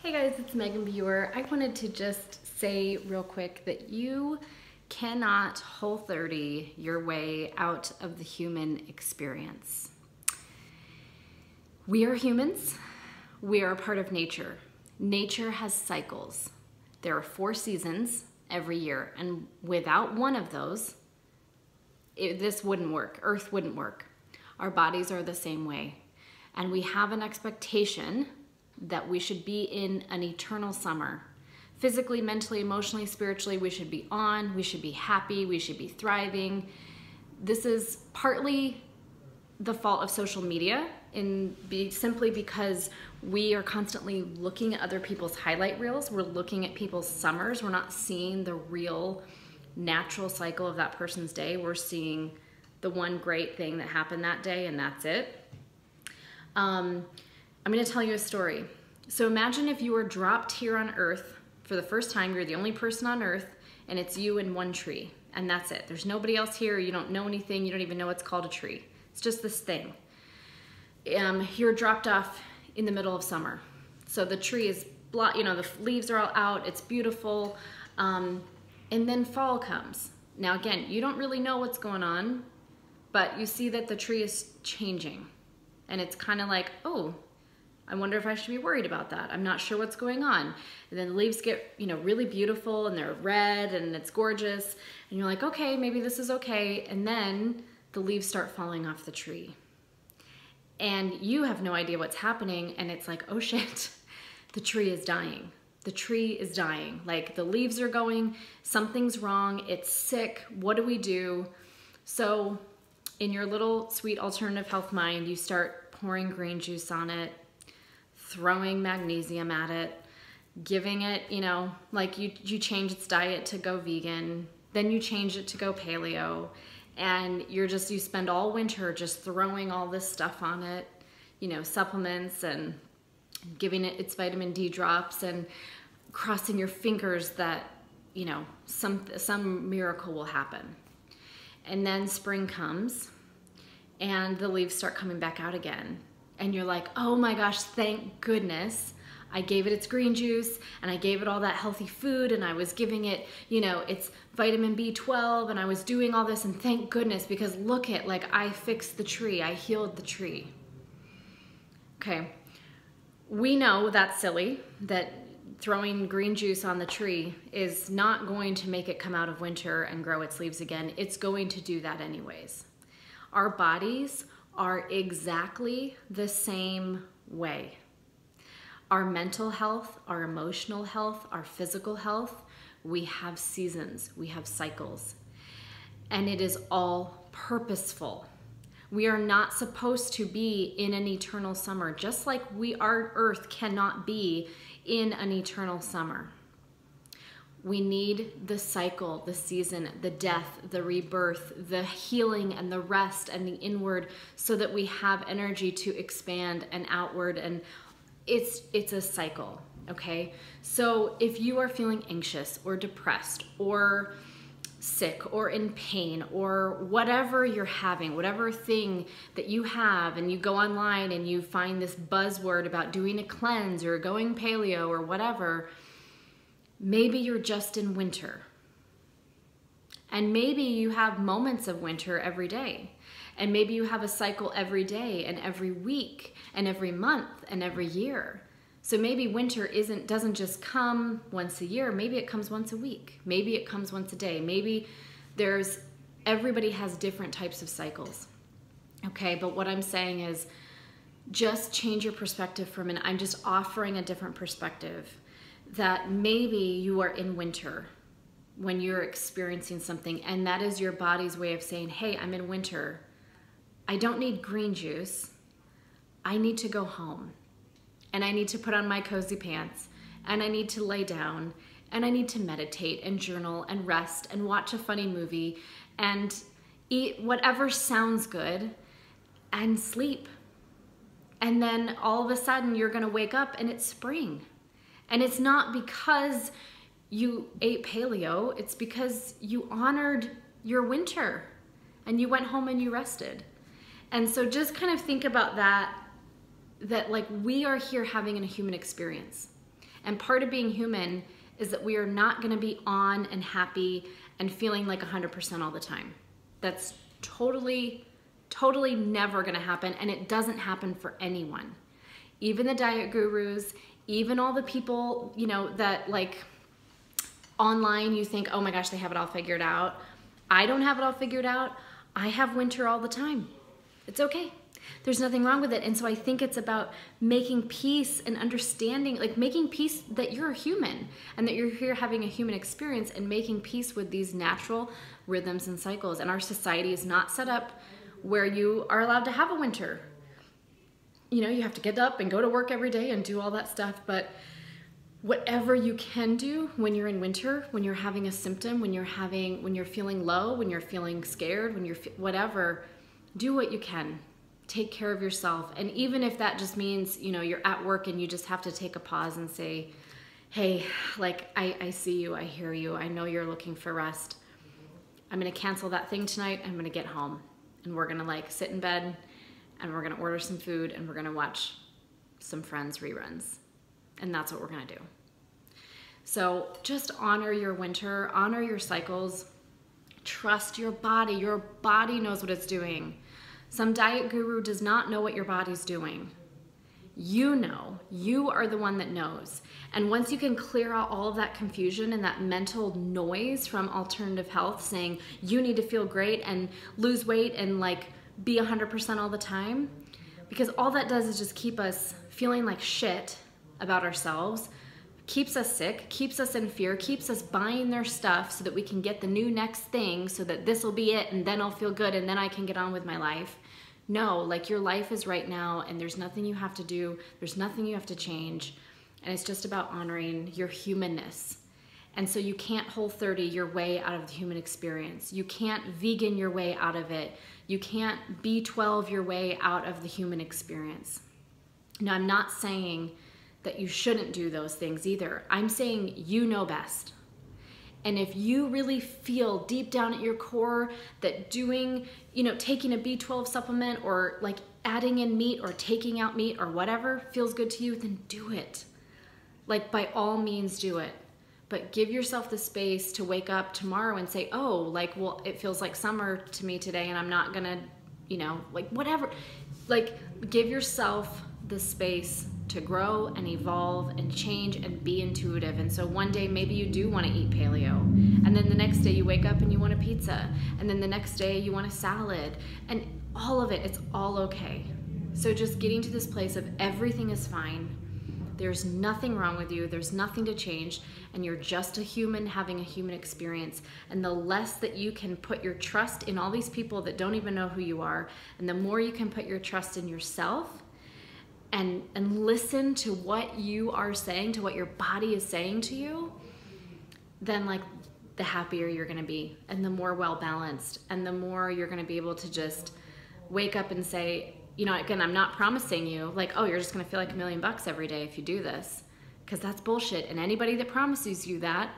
Hey guys, it's Megan Buer. I wanted to just say real quick that you cannot Whole30 your way out of the human experience. We are humans. We are a part of nature. Nature has cycles. There are 4 seasons every year, and without one of those, this wouldn't work. Earth wouldn't work. Our bodies are the same way. And we have an expectation that we should be in an eternal summer. Physically, mentally, emotionally, spiritually, we should be on, we should be happy, we should be thriving. This is partly the fault of social media simply because we are constantly looking at other people's highlight reels. We're looking at people's summers. We're not seeing the real natural cycle of that person's day. We're seeing the one great thing that happened that day, and that's it. I'm going to tell you a story. So imagine if you were dropped here on Earth for the first time. You're the only person on Earth, and it's you and one tree, and that's it. There's nobody else here. You don't know anything. You don't even know it's called a tree. It's just this thing. You're dropped off in the middle of summer. So the tree is, the leaves are all out. It's beautiful. And then fall comes. Now again, you don't really know what's going on, but you see that the tree is changing. And it's kind of like, oh, I wonder if I should be worried about that. I'm not sure what's going on. And then the leaves get, really beautiful, and they're red and it's gorgeous. And you're like, okay, maybe this is okay. And then the leaves start falling off the tree. And you have no idea what's happening. And it's like, oh shit, the tree is dying. The tree is dying. Like the leaves are going, something's wrong. It's sick. What do we do? So in your little sweet alternative health mind, you start pouring green juice on it, throwing magnesium at it, giving it, like you change its diet to go vegan, then you change it to go paleo, and you spend all winter just throwing all this stuff on it, supplements, and giving it its vitamin D drops, and crossing your fingers that, some miracle will happen. And then spring comes and the leaves start coming back out again. And you're like, oh my gosh, thank goodness I gave it its green juice, and I gave it all that healthy food, and I was giving it, its vitamin B12, and I was doing all this, and thank goodness, because look at, I fixed the tree, I healed the tree. Okay, we know that's silly, that throwing green juice on the tree is not going to make it come out of winter and grow its leaves again. It's going to do that anyways. Our bodies are exactly the same way. Our mental health, our emotional health, our physical health, we have seasons, we have cycles, and it is all purposeful. We are not supposed to be in an eternal summer, just like our Earth cannot be in an eternal summer. We need the cycle, the season, the death, the rebirth, the healing and the rest and the inward, so that we have energy to expand and outward, and it's a cycle, okay? So if you are feeling anxious or depressed or sick or in pain or whatever you're having, whatever thing that you have, and you go online and you find this buzzword about doing a cleanse or going paleo or whatever, maybe you're just in winter. And maybe you have moments of winter every day. And maybe you have a cycle every day and every week and every month and every year. So maybe winter doesn't just come once a year. Maybe it comes once a week. Maybe it comes once a day. Maybe everybody has different types of cycles. Okay, but what I'm saying is just change your perspective for a minute. I'm just offering a different perspective, that maybe you are in winter when you're experiencing something, and that is your body's way of saying, hey, I'm in winter. I don't need green juice. I need to go home, and I need to put on my cozy pants, and I need to lay down, and I need to meditate and journal and rest and watch a funny movie and eat whatever sounds good and sleep. And then all of a sudden you're gonna wake up and it's spring. And it's not because you ate paleo, it's because you honored your winter and you went home and you rested. And so just kind of think about that like we are here having a human experience. And part of being human is that we are not going to be on and happy and feeling like 100% all the time. That's totally never going to happen, and it doesn't happen for anyone. Even the diet gurus, even all the people, you know, that like online you think, oh my gosh, they have it all figured out. I don't have it all figured out. I have winter all the time. It's okay. There's nothing wrong with it. And so I think it's about making peace and understanding, like making peace that you're a human and that you're here having a human experience, and making peace with these natural rhythms and cycles. And our society is not set up where you are allowed to have a winter. You know, you have to get up and go to work every day and do all that stuff. But whatever you can do when you're in winter, when you're having a symptom, when you're feeling low, when you're feeling scared, when you're whatever, do what you can. Take care of yourself. And even if that just means, you know, you're at work and you just have to take a pause and say, hey, like, I see you, I hear you, I know you're looking for rest. I'm gonna cancel that thing tonight, I'm gonna get home. And we're gonna like sit in bed and we're gonna order some food and we're gonna watch some Friends reruns. And that's what we're gonna do. So just honor your winter, honor your cycles, trust your body. Your body knows what it's doing. Some diet guru does not know what your body's doing. You know, you are the one that knows. And once you can clear out all of that confusion and that mental noise from alternative health saying you need to feel great and lose weight and like be 100% all the time, because all that does is just keep us feeling like shit about ourselves, keeps us sick, keeps us in fear, keeps us buying their stuff so that we can get the new next thing so that this will be it and then I'll feel good and then I can get on with my life. No, like your life is right now and there's nothing you have to do, there's nothing you have to change, and it's just about honoring your humanness. And so you can't Whole30 your way out of the human experience. You can't vegan your way out of it. You can't B12 your way out of the human experience. Now, I'm not saying that you shouldn't do those things either. I'm saying you know best. And if you really feel deep down at your core that doing, you know, taking a B12 supplement or like adding in meat or taking out meat or whatever feels good to you, then do it. Like by all means do it. But give yourself the space to wake up tomorrow and say, oh, like, well, it feels like summer to me today and I'm not gonna, you know, like whatever. Like give yourself the space to grow and evolve and change and be intuitive. And so one day maybe you do want to eat paleo, and then the next day you wake up and you want a pizza, and then the next day you want a salad, and all of it, it's all okay. So just getting to this place of everything is fine, there's nothing wrong with you, there's nothing to change, and you're just a human having a human experience. And the less that you can put your trust in all these people that don't even know who you are, and the more you can put your trust in yourself and listen to what you are saying, to what your body is saying to you, then like the happier you're gonna be and the more well-balanced and the more you're gonna be able to just wake up and say, you know, again, I'm not promising you like, oh, you're just gonna feel like $1 million every day if you do this, because that's bullshit. And anybody that promises you that,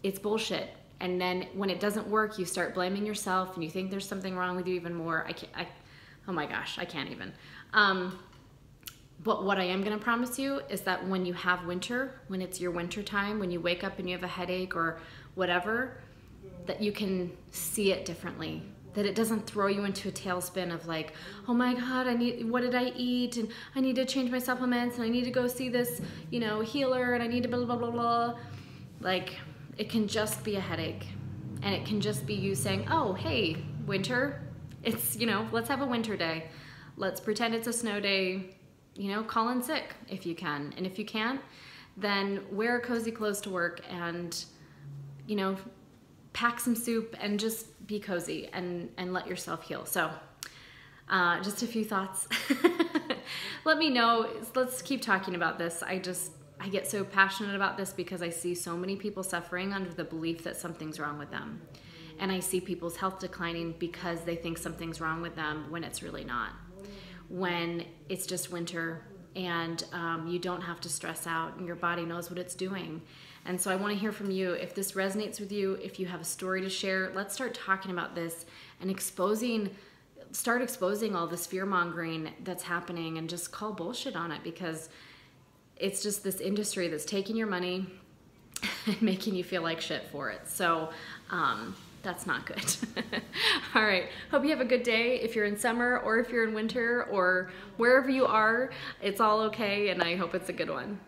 it's bullshit. And then when it doesn't work, you start blaming yourself and you think there's something wrong with you even more. Oh my gosh, I can't even. But what I am gonna promise you is that when you have winter, when it's your winter time, when you wake up and you have a headache or whatever, that you can see it differently. That it doesn't throw you into a tailspin of like, oh my God, what did I eat? And I need to change my supplements and I need to go see this, you know, healer and I need to blah, blah, blah, blah. Like, it can just be a headache. And it can just be you saying, oh, hey, winter, it's, you know, let's have a winter day. Let's pretend it's a snow day. You know, call in sick if you can. And if you can't, then wear cozy clothes to work and, you know, pack some soup and just be cozy and let yourself heal. So just a few thoughts. Let me know. Let's keep talking about this. I get so passionate about this because I see so many people suffering under the belief that something's wrong with them. And I see people's health declining because they think something's wrong with them when it's really not. When it's just winter and you don't have to stress out and your body knows what it's doing. And so I want to hear from you. If this resonates with you, if you have a story to share, let's start talking about this and start exposing all this fear mongering that's happening and just call bullshit on it, because it's just this industry that's taking your money and making you feel like shit for it. So that's not good. All right, hope you have a good day. If you're in summer or if you're in winter or wherever you are, it's all okay, and I hope it's a good one.